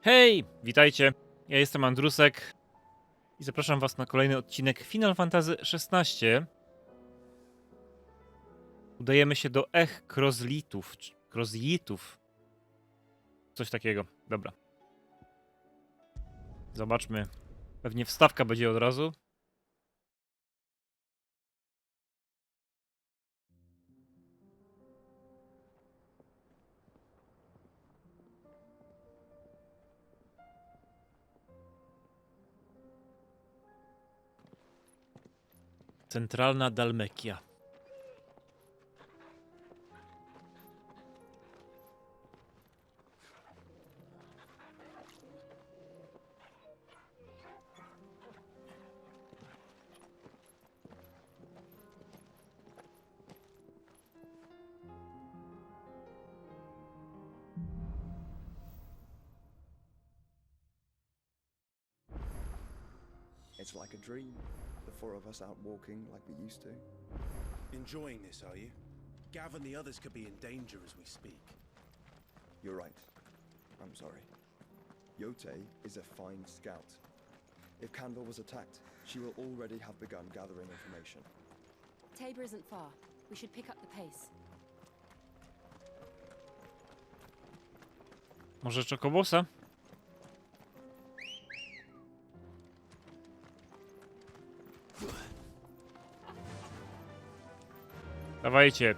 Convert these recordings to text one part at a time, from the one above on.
Hej, witajcie. Ja jestem Andrusek i zapraszam was na kolejny odcinek Final Fantasy XVI. Udajemy się do Krozlitów, Krozlitów. Coś takiego. Dobra. Zobaczmy. Pewnie wstawka będzie od razu. Centralna Dalmekia. It's like a dream. The four of us out walking like we used to. Enjoying this, are you? Gav and the others could be in danger as we speak. You're right. I'm sorry. Yote is a fine scout. If Canville was attacked, she will already have begun gathering information. Tabor isn't far. We should pick up the pace. Może Chocobosa? Dawajcie.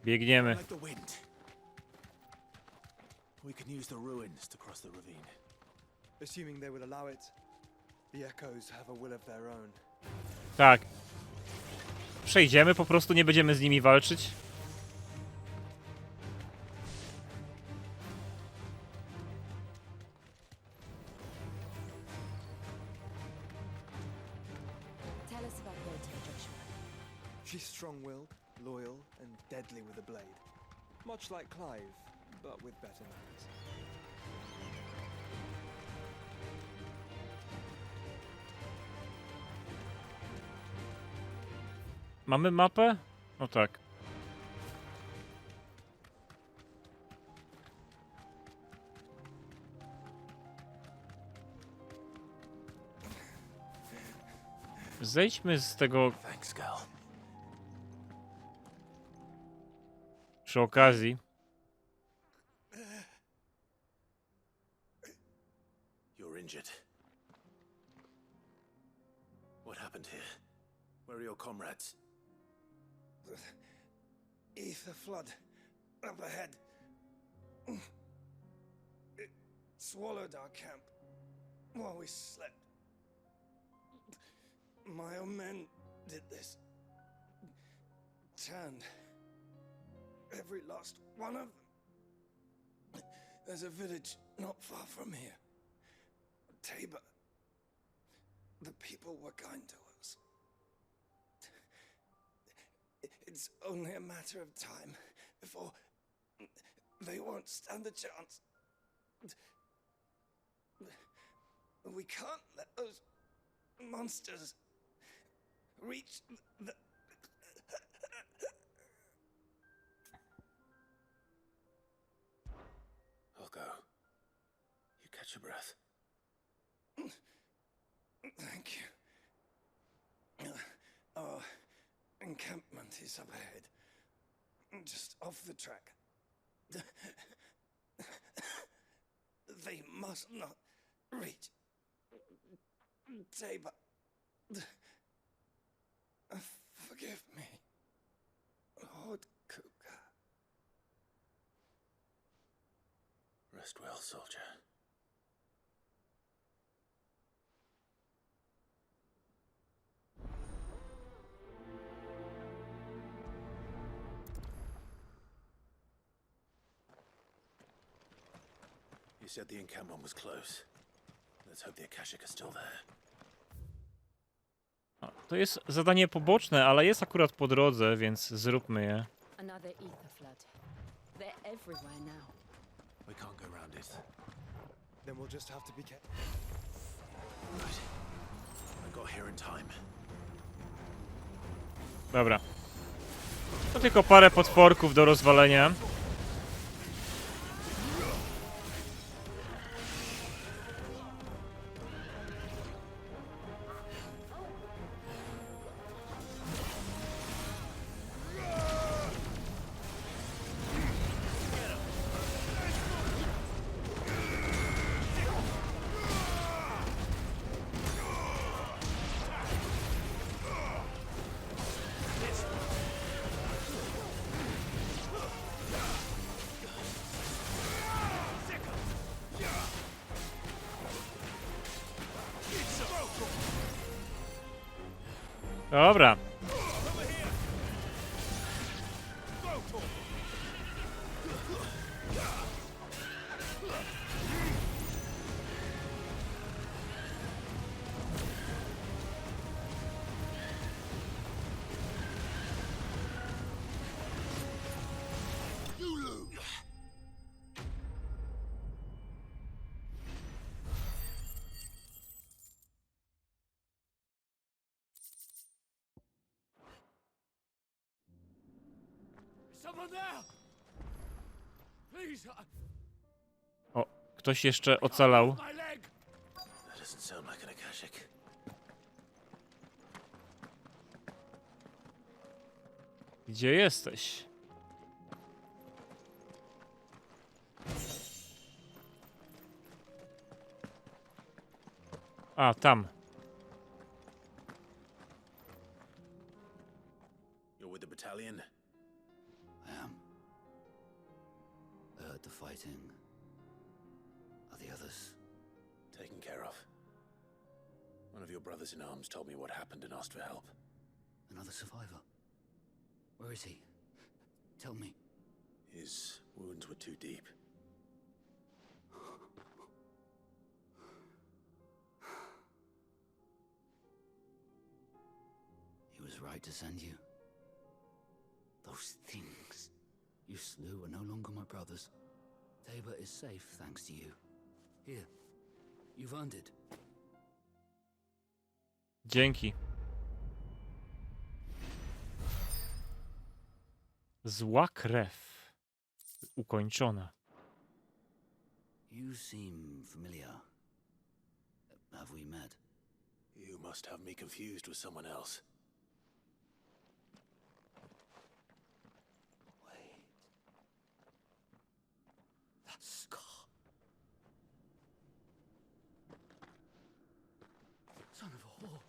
Biegniemy. Like the wind. We can use the ruins to cross the ravine. Assuming they would allow it, the echoes have a will of their own. Tak. Przejdziemy, po prostu nie będziemy z nimi walczyć. Tell us about Yote, Joshua. She's strong-willed, loyal, and deadly with a blade. Much like Clive, but with better manners. Mamy mapę? No tak. Zejdźmy z tego Thanks, Gal. przy okazji. You're injured. What happened here? Where are your comrades? Ether flood up ahead. It swallowed our camp while we slept. My own men did this. Turned every last one of them. There's a village not far from here. Tabor. The people were kind to us. It's only a matter of time before they won't stand a chance. We can't let those monsters reach the... I'll go. You catch your breath. Thank you. Our encampment is up ahead, just off the track. They must not reach Tabor. Forgive me, Lord Kuka. Rest well, soldier. You said the encampment was close. Let's hope the Akashic are still there. To jest zadanie poboczne, ale jest akurat po drodze, więc zróbmy je. Another ether flood. They're everywhere now. We can't go around it. Then we'll just have to be careful. Right. I got here in time. Dobra. To tylko parę potworków do rozwalenia. Dobra. Someone there! Please, O, ktoś jeszcze ocalał. my leg! That doesn't sound like an Akashic. Gdzie jesteś? A, tam. You're with the battalion? I am. I heard the fighting. Are the others? Taken care of. One of your brothers in arms told me what happened and asked for help. Another survivor? Where is he? Tell me. His wounds were too deep. He was right to send you. Those things you slew are no longer my brothers. Tabor is safe thanks to you. Here, you've earned it. Dzięki. Zła krew. Ukończona. You seem familiar. Have we met? You must have me confused with someone else. Wait. That scar. Son of a whore.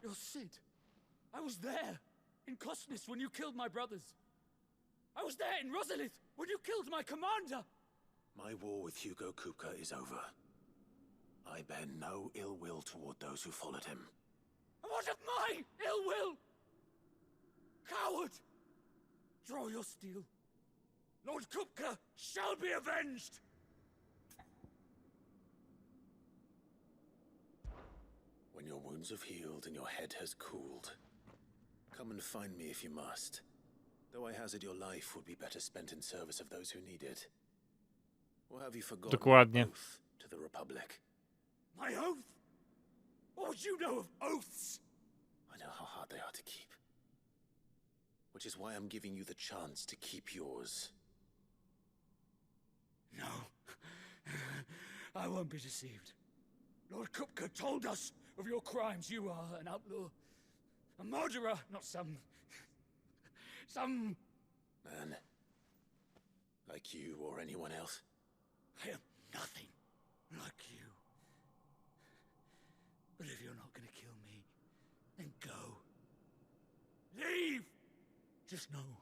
You're Sid. I was there in Kosnis when you killed my brothers. I was there in Rosalith when you killed my commander. My war with Hugo Kupka is over. I bear no ill will toward those who followed him. And what of my ill will? Coward! Draw your steel. Lord Kupka shall be avenged! When your wounds have healed and your head has cooled, come and find me if you must. Though I hazard your life would be better spent in service of those who need it. Or have you forgotten Dokładnie. your oath to the Republic? My oath? What would you know of oaths? I know how hard they are to keep. Which is why I'm giving you the chance to keep yours. No. I won't be deceived. Lord Kupka told us of your crimes. You are an outlaw. A murderer, not some Man. Like you or anyone else. I am nothing like you. But if you're not gonna kill me, then go. Leave! Just know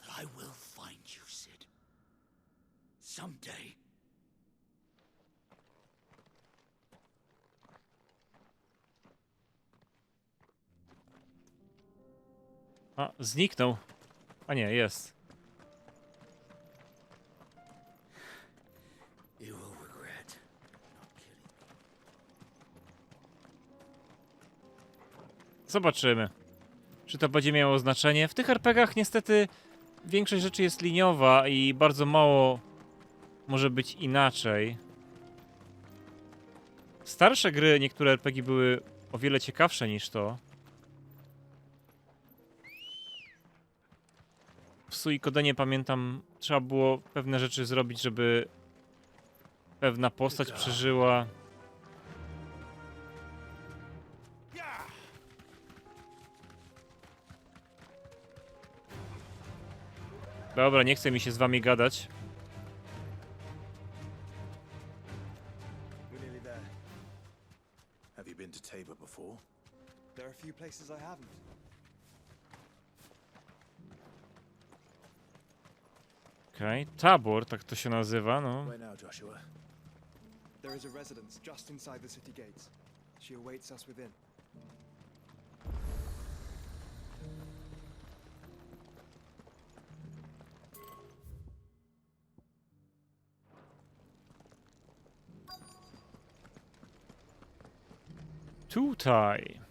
that I will find you, Sid. Someday. A, zniknął. A nie, jest. You will regret not killing me. Zobaczymy, czy to będzie miało znaczenie. W tych RPGach niestety większość rzeczy jest liniowa i bardzo mało może być inaczej. Starsze gry, niektóre RPG były o wiele ciekawsze niż to. W Suikodenie pamiętam, trzeba było pewne rzeczy zrobić, żeby pewna postać przeżyła. Dobra, nie chce mi się z wami gadać. We're nearly there. Have you been to Tabor before? There are a few places I haven't. Okej, Tabor, tak to się nazywa, no. Where now, Joshua? There is a residence just inside the city gates. She awaits us within. Tutaj.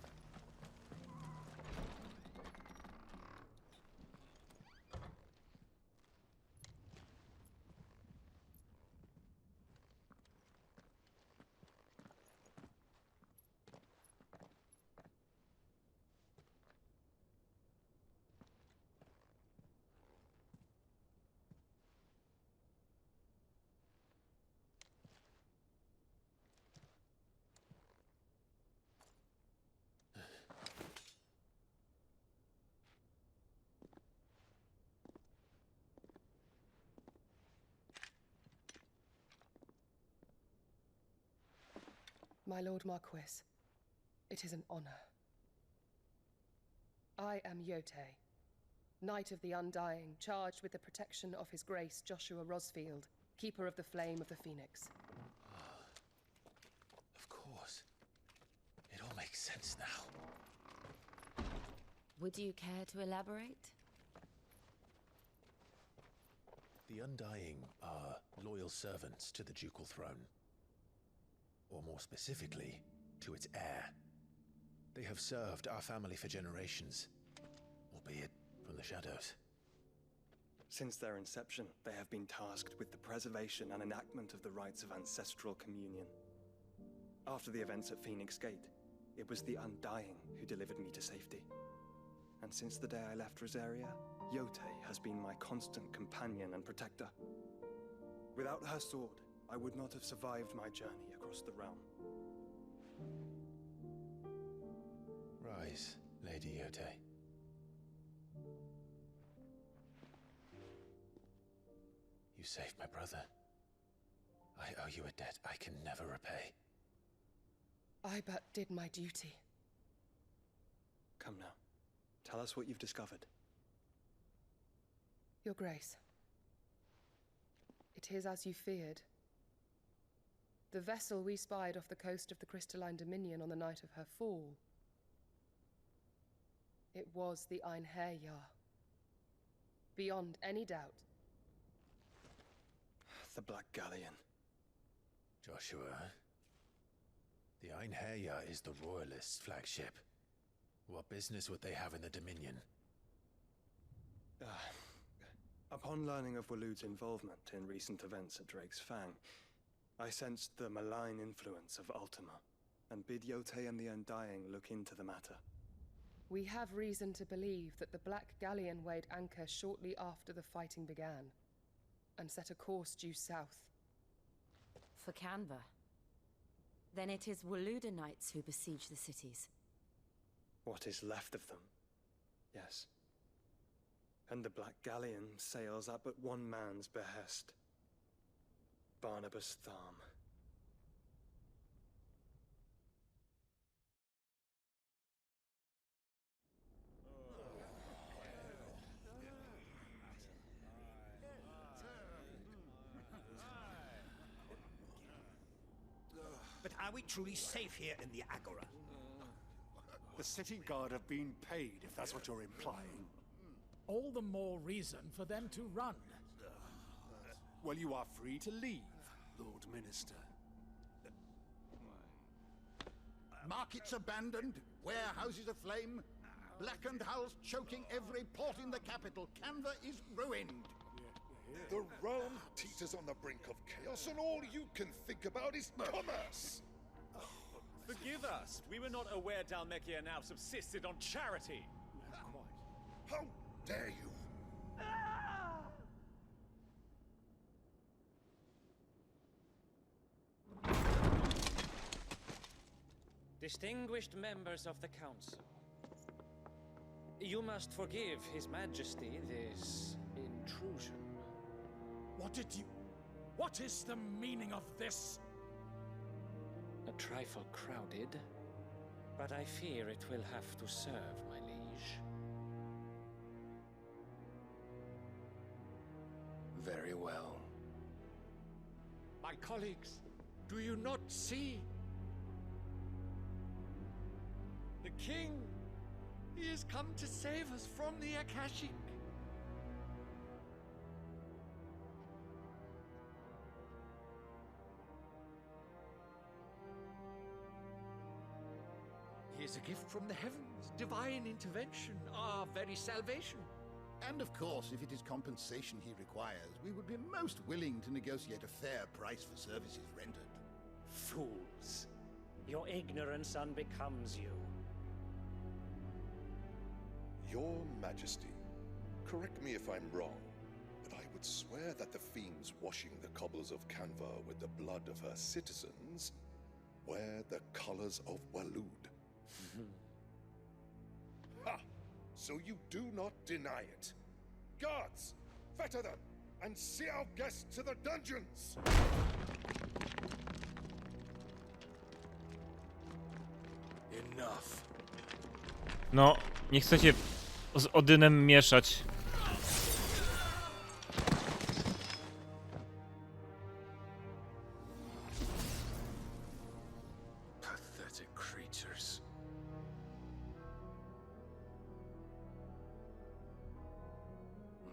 My Lord Marquis, it is an honor. I am Yote, Knight of the Undying, charged with the protection of His Grace Joshua Rosfield, Keeper of the Flame of the Phoenix. Of course. It all makes sense now. Would you care to elaborate? The Undying are loyal servants to the ducal throne. Or more specifically, to its heir. They have served our family for generations, albeit from the shadows. Since their inception, they have been tasked with the preservation and enactment of the rites of ancestral communion. After the events at Phoenix Gate, it was the Undying who delivered me to safety. And since the day I left Rosaria, Yote has been my constant companion and protector. Without her sword, I would not have survived my journey across the realm. Rise, Lady Yote. You saved my brother. I owe you a debt I can never repay. I but did my duty. Come now, tell us what you've discovered. Your Grace, it is as you feared. The vessel we spied off the coast of the Crystalline Dominion on the night of her fall. It was the Einherjar. Beyond any doubt. The Black Galleon. Joshua, the Einherjar is the Royalists' flagship. What business would they have in the Dominion? Upon learning of Waloed's involvement in recent events at Drake's Fang, I sensed the malign influence of Ultima, and bid Yote and the Undying look into the matter. We have reason to believe that the Black Galleon weighed anchor shortly after the fighting began, and set a course due south. For Canva. Then it is Waloeda Knights who besiege the cities. What is left of them, yes. And the Black Galleon sails at but one man's behest. Barnabas Tharm. But are we truly safe here in the Agora? The city guard have been paid, if that's what you're implying. All the more reason for them to run. Well, you are free to leave, Lord Minister. Markets abandoned, warehouses aflame, blackened hulls choking every port in the capital. Canva is ruined. The realm teeters on the brink of chaos, and all you can think about is commerce! Forgive us. We were not aware Dhalmekia now subsisted on charity. How dare you! Distinguished members of the Council, you must forgive His Majesty this intrusion. What is the meaning of this? A trifle crowded, but I fear it will have to serve, my liege. Very well. My colleagues, do you not see? The king, he has come to save us from the Akashic. is a gift from the heavens, divine intervention, our very salvation. And of course, if it is compensation he requires, we would be most willing to negotiate a fair price for services rendered. Fools. Your ignorance unbecomes you. Your Majesty, correct me if I'm wrong, but I would swear that the fiends washing the cobbles of Canva with the blood of her citizens wear the colors of Waloed. Ha! So you do not deny it. Guards, fetter them, and see our guests to the dungeons! Enough. No, nie chcecie z Odynem mieszać. Pathetic creatures.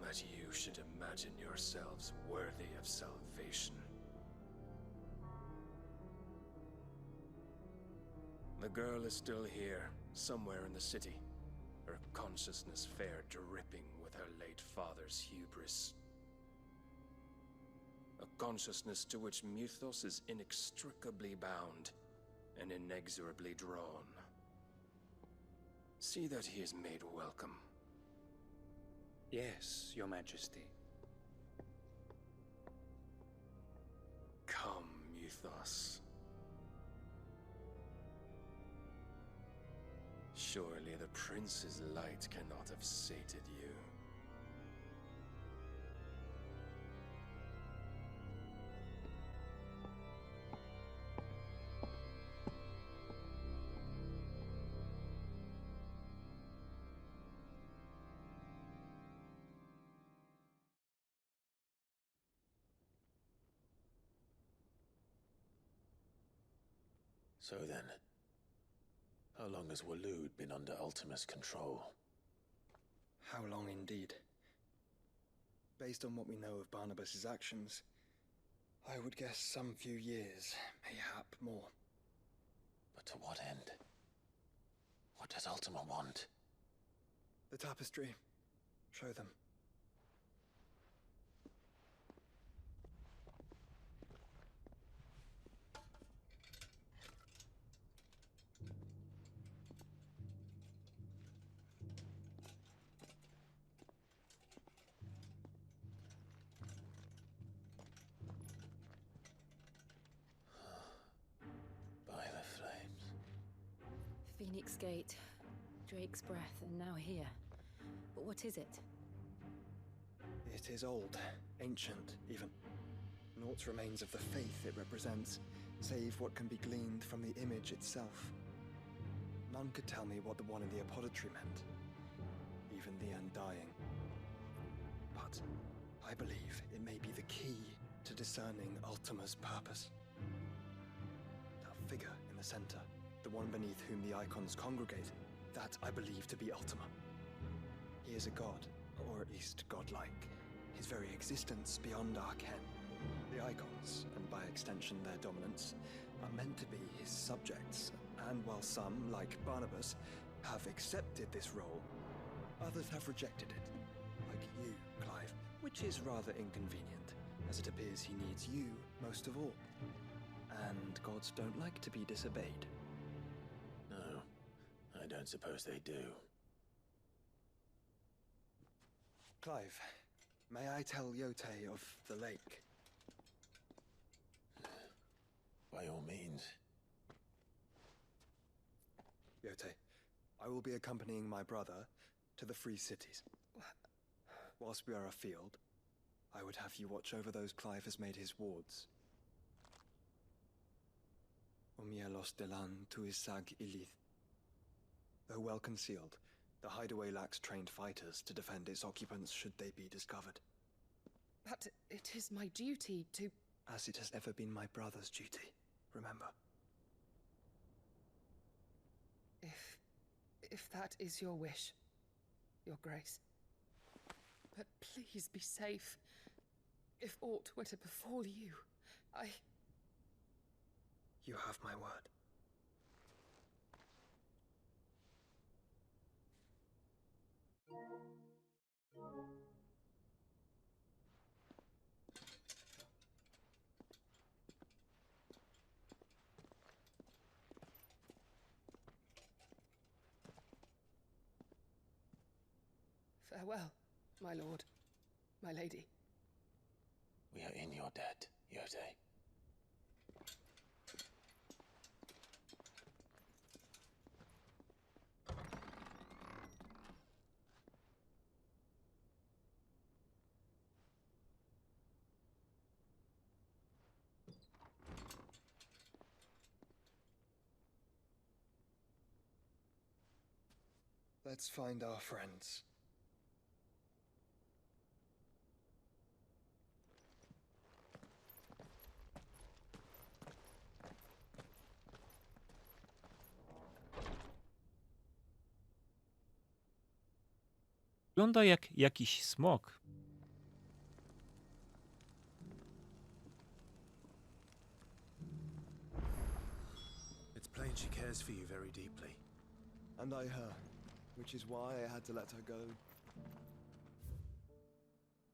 That you should imagine yourselves worthy of salvation. The girl is still here, somewhere in the city, her consciousness fair dripping with her late father's hubris. A consciousness to which Mythos is inextricably bound and inexorably drawn. See that he is made welcome. Yes, Your Majesty. Come, Mythos. Surely the prince's light cannot have sated you. So then, how long has Waloed been under Ultima's control? How long indeed? Based on what we know of Barnabas's actions, I would guess some few years, mayhap more. But to what end? What does Ultima want? The tapestry. Show them. By the flames. Phoenix Gate, Drake's Breath, and now here. But what is it? It is old, ancient even. Naught remains of the faith it represents, save what can be gleaned from the image itself. None could tell me what the one in the apothecary meant, even the Undying. But I believe it may be the key to discerning Ultima's purpose. That figure in the center, the one beneath whom the icons congregate, that I believe to be Ultima. He is a god, or at least godlike, his very existence beyond our ken. The icons, and by extension their dominants, are meant to be his subjects, and while some, like Barnabas, have accepted this role, others have rejected it, like you, Clive, which is rather inconvenient, as it appears he needs you most of all. And gods don't like to be disobeyed. No, I don't suppose they do. Clive, may I tell Yote of the lake? By all means. Yote, I will be accompanying my brother to the Free Cities. Whilst we are afield, I would have you watch over those Clive has made his wards. Umielos delan tuisag ilith. Though well concealed, the hideaway lacks trained fighters to defend its occupants should they be discovered. But it is my duty to... As it has ever been my brother's duty, remember. If that is your wish, Your Grace. But please be safe. If aught were to befall you, You have my word. Farewell, my lord, my lady. We are in your debt, Yotei. Let's find our friends. Wygląda jak jakiś smok. It's plain she cares for you very deeply. And I her, which is why I had to let her go.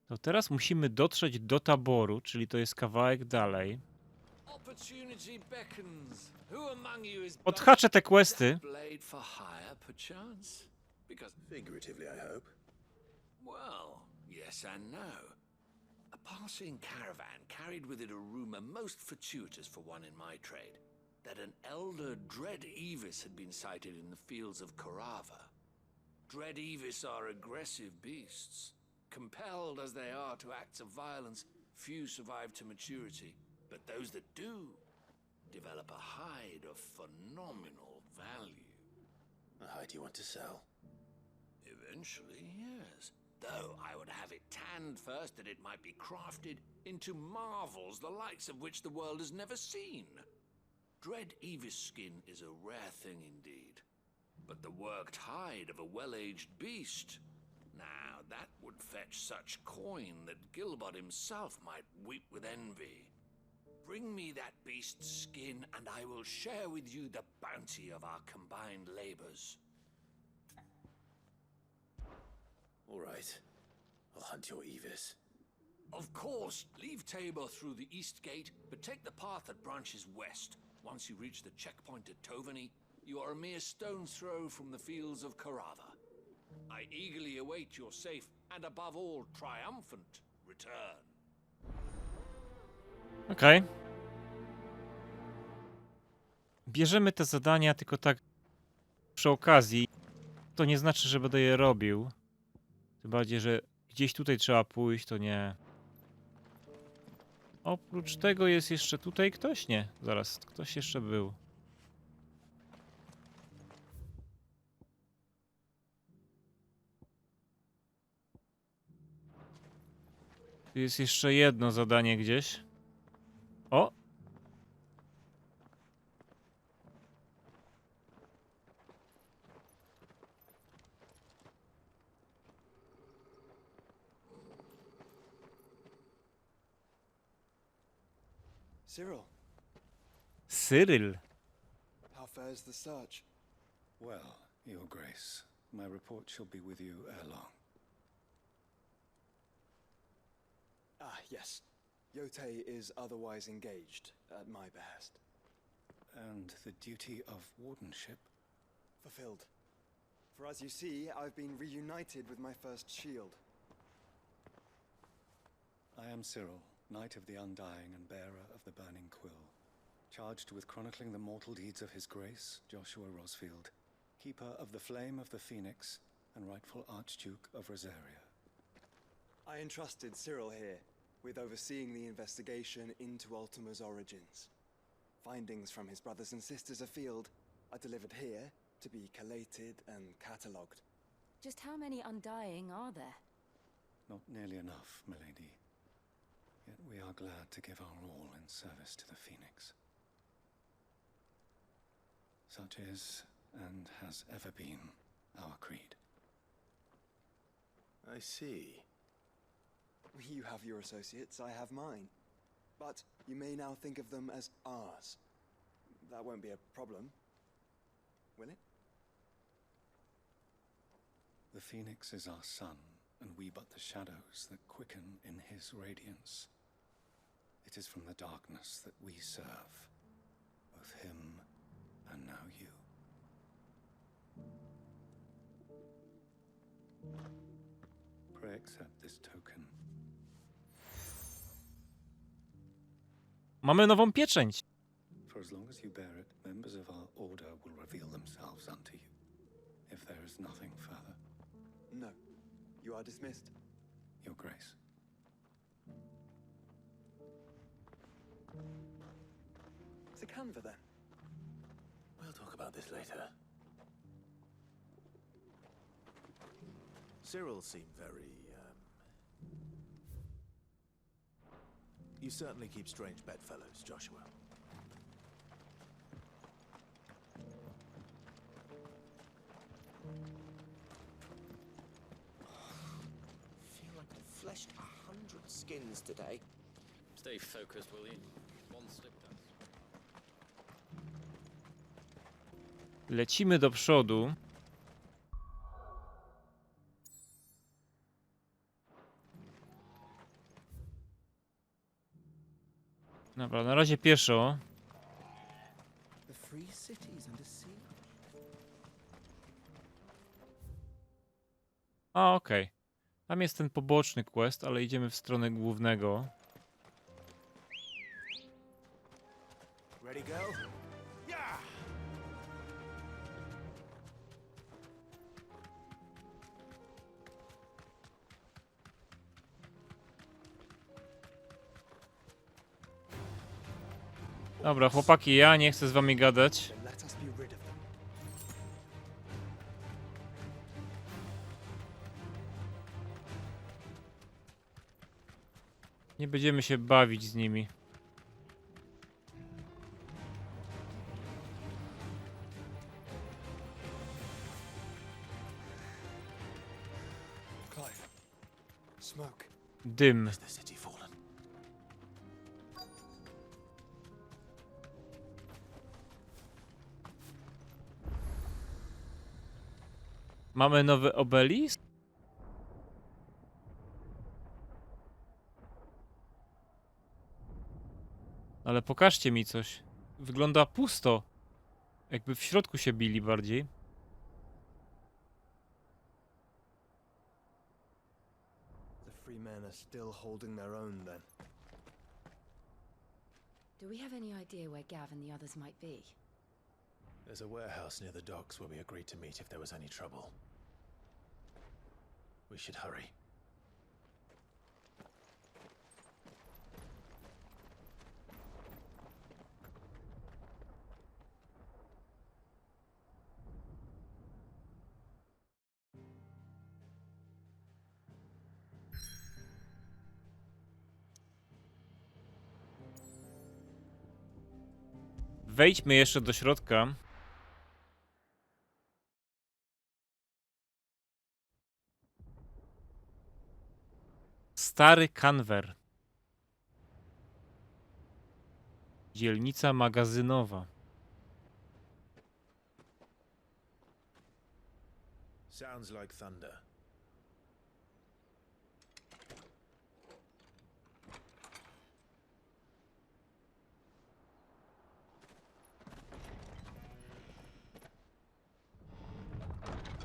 To teraz musimy dotrzeć do Taboru, czyli to jest kawałek dalej. Opportunity beckons. Who among you is Odhaczę te questy. blade for hire, perchance? Because Figuratively, I hope. well, yes and no. A passing caravan carried with it a rumor most fortuitous for one in my trade, that an elder Dread Evis had been sighted in the fields of Korava. Dread Evis are aggressive beasts. Compelled as they are to acts of violence, few survive to maturity, but those that do develop a hide of phenomenal value. A hide you want to sell? Eventually, yes. Though I would have it tanned first that it might be crafted into marvels the likes of which the world has never seen. Dread Evis skin is a rare thing indeed, but the worked hide of a well-aged beast, now that would fetch such coin that Gilbert himself might weep with envy. Bring me that beast's skin, and I will share with you the bounty of our combined labors. All right. I'll hunt your Evis. Of course, leave Tabor through the east gate, but take the path that branches west. Once you reach the checkpoint at Tovany, you are a mere stone's throw from the fields of Korava. I eagerly await your safe and, above all, triumphant return. Okej. Bierzemy te zadania tylko tak przy okazji. To nie znaczy, że będę je robił. Tym bardziej, że gdzieś tutaj trzeba pójść, to nie. Oprócz tego jest jeszcze tutaj ktoś? Nie, zaraz, ktoś jeszcze był. Tu jest jeszcze jedno zadanie gdzieś. O! Cyril, Cyril. how fares the search? Well, Your Grace, my report shall be with you ere long. Ah, yes. Yotei is otherwise engaged, at my behest. And the duty of wardenship? Fulfilled. For as you see, I've been reunited with my first shield. I am Cyril, Knight of the Undying and bearer of the Burning Quill, charged with chronicling the mortal deeds of His Grace, Joshua Rosfield, Keeper of the Flame of the Phoenix and rightful Archduke of Rosaria. I entrusted Cyril here with overseeing the investigation into Ultima's origins. Findings from his brothers and sisters afield are delivered here to be collated and catalogued. Just how many Undying are there? Not nearly enough, milady. Yet we are glad to give our all in service to the Phoenix. Such is, and has ever been, our creed. I see. You have your associates, I have mine. But you may now think of them as ours. That won't be a problem, will it? The Phoenix is our sun, and we but the shadows that quicken in his radiance. It is from the darkness that we serve, both him and now you. Mamy nową pieczęć. For as long as you bear it, members of our order will reveal themselves unto you. If there is nothing further. No. You are dismissed. Your Grace. It's a canva then. We'll talk about this later. Cyril seemed very, You certainly keep strange bedfellows, Joshua. Feel like I've fleshed 100 skins today. Stay focused, will you? One slip dance. Lecimy do przodu. Dobra, na razie pieszo. The free cities under siege. A, okej. Tam jest ten poboczny quest, ale idziemy w stronę głównego. Ready, girl? Yeah! Dobra, chłopaki, ja nie chcę z wami gadać. Then let us be rid of them. Nie będziemy się bawić z nimi. Clive. Smoke. Dym. Has the city fallen? Mamy nowy obelisk? Ale pokażcie mi coś. Wygląda pusto. Jakby w środku się bili bardziej. The free men are still holding their own then. Do we have any idea where Gav and the others might be? There's a warehouse near the docks where we agreed to meet if there was any trouble. We should hurry. Wejdźmy jeszcze do środka. Stary Kanwer. Dzielnica magazynowa. Sounds like thunder.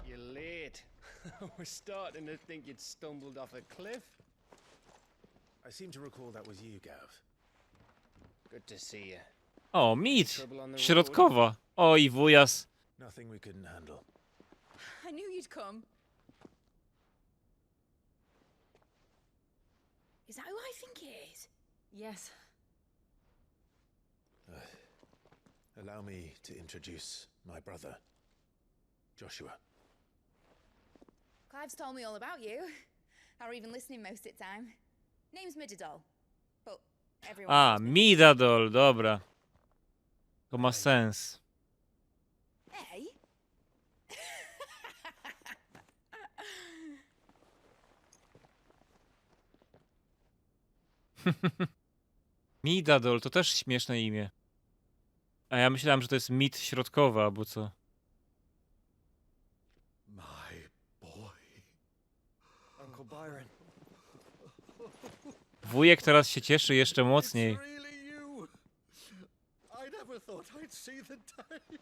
You're late. We're starting to think you'd stumbled off a cliff. I seem to recall that was you, Gav. Good to see you. O, mit! Środkowa. Oj, wujas. Nothing we couldn't handle. I knew you'd come. Is that who I think it is? Yes. Allow me to introduce my brother, Joshua. Clive's told me all about you. Or even listening most of the time. Name's Midadol. But everyone A, calls me Midadol, dobra. To ma sens. Hey? Midadol, to też śmieszne imię. A ja myślałem, że to jest mit środkowa, albo co. My boy. Uncle Byron. Wujek teraz się cieszy jeszcze mocniej. It's really you. I never thought I'd see the day.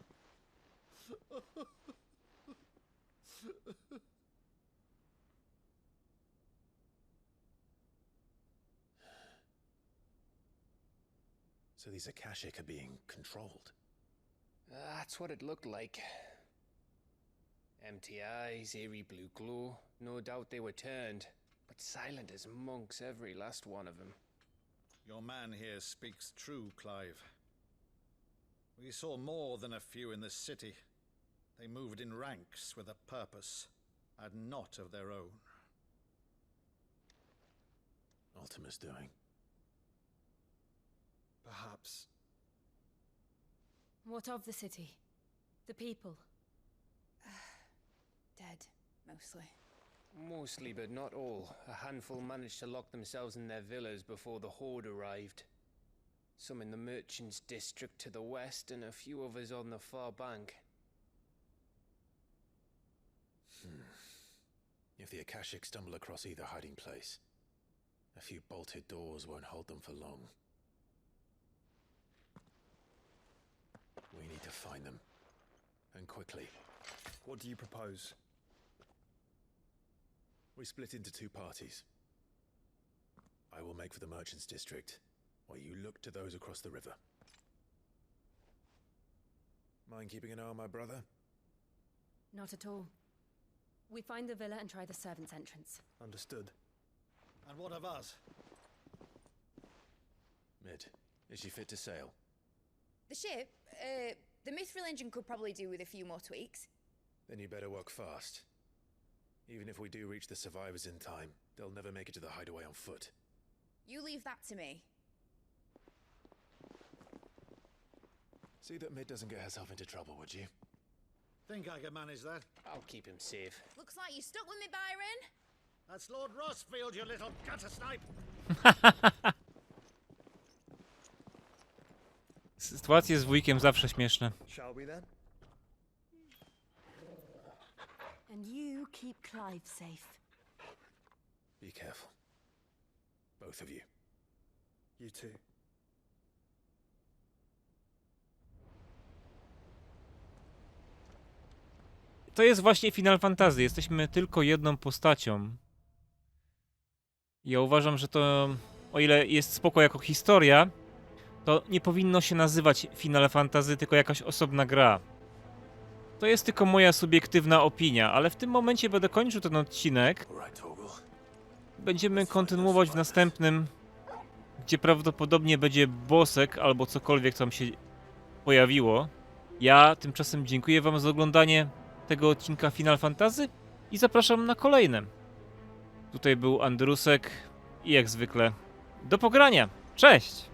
So these Akashic are being controlled. That's what it looked like. Empty eyes, eerie blue glow. No doubt they were turned, but silent as monks, every last one of them. Your man here speaks true, Clive. We saw more than a few in this city. They moved in ranks with a purpose, and not of their own. Ultima's doing. Perhaps. What of the city? The people? Dead, mostly. Mostly, but not all. A handful managed to lock themselves in their villas before the horde arrived. Some in the merchants' district to the west, and a few others on the far bank. If the Akashic stumble across either hiding place, a few bolted doors won't hold them for long. We need to find them. And quickly. What do you propose? We split into two parties. I will make for the merchants' district, while you look to those across the river. Mind keeping an eye on my brother? Not at all. We find the villa and try the servants' entrance. Understood. And what of us? Mid, is she fit to sail? The ship, the mithril engine could probably do with a few more tweaks. Then you better work fast. Even if we do reach the survivors in time, they'll never make it to the hideaway on foot. You leave that to me. See that Mid doesn't get herself into trouble, would you? Think I can manage that? I'll keep him safe. Looks like you stuck with me, Byron. That's Lord Rossfield, you little gutter snipe! Sytuacje z wujkiem zawsze śmieszne. Shall we then? And you keep Clive safe. Be careful. Both of you. You too. To jest właśnie Final Fantasy. Jesteśmy tylko jedną postacią. Ja uważam, że to, o ile jest spoko jako historia, to nie powinno się nazywać Final Fantasy, tylko jakaś osobna gra. To jest tylko moja subiektywna opinia, ale w tym momencie będę kończył ten odcinek. Będziemy kontynuować w następnym, gdzie prawdopodobnie będzie bossek albo cokolwiek tam się pojawiło. Ja tymczasem dziękuję wam za oglądanie tego odcinka Final Fantasy i zapraszam na kolejne. Tutaj był Andrusek i jak zwykle do pogrania. Cześć!